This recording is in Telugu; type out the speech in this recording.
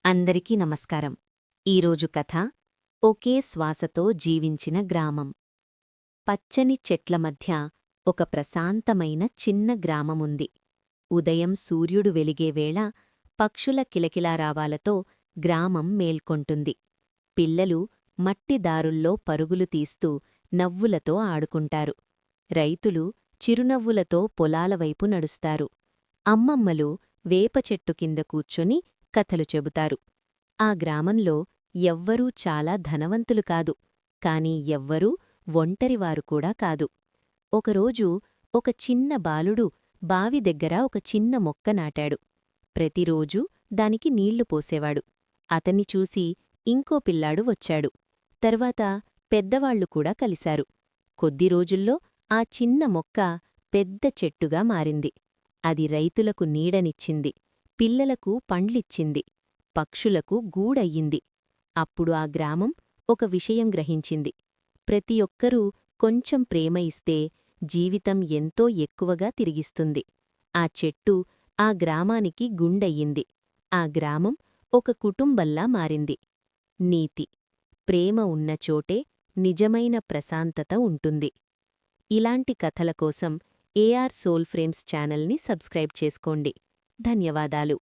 అందరికీ నమస్కారం. ఈరోజు కథ ఒకే శ్వాసతో జీవించిన గ్రామం. పచ్చని చెట్ల మధ్య ఒక ప్రశాంతమైన చిన్న గ్రామముంది. ఉదయం సూర్యుడు వెలిగే వేళ పక్షుల కిలకిలారావాలతో గ్రామం మేల్కొంటుంది. పిల్లలు మట్టి దారుల్లో పరుగులు తీస్తూ నవ్వులతో ఆడుకుంటారు. రైతులు చిరునవ్వులతో పొలాలవైపు నడుస్తారు. అమ్మమ్మలు వేపచెట్టు కింద కూర్చొని కథలు చెబుతారు. ఆ గ్రామంలో ఎవ్వరూ చాలా ధనవంతులు కాదు, కాని ఎవ్వరూ ఒంటరివారు కూడా కాదు. ఒకరోజు ఒక చిన్న బాలుడు బావి దగ్గర ఒక చిన్న మొక్క నాటాడు. ప్రతిరోజూ దానికి నీళ్లు పోసేవాడు. అతన్ని చూసి ఇంకో పిల్లాడు వచ్చాడు. తర్వాత పెద్దవాళ్లు కూడా కలిశారు. కొద్ది రోజుల్లో ఆ చిన్న మొక్క పెద్ద చెట్టుగా మారింది. అది రైతులకు నీడనిచ్చింది, పిల్లలకు పండ్లిచ్చింది, పక్షులకు గూడయ్యింది. అప్పుడు ఆ గ్రామం ఒక విషయం గ్రహించింది. ప్రతి ఒక్కరూ కొంచెం ప్రేమ ఇస్తే జీవితం ఎంతో ఎక్కువగా తిరిగిస్తుంది. ఆ చెట్టు ఆ గ్రామానికి గుండయ్యింది. ఆ గ్రామం ఒక కుటుంబంలా మారింది. నీతి: ప్రేమ ఉన్న చోటే నిజమైన ప్రశాంతత ఉంటుంది. ఇలాంటి కథల కోసం ఏఆర్ సోల్ ఫ్రేమ్స్ ఛానల్ని సబ్స్క్రైబ్ చేసుకోండి. ధన్యవాదాలు.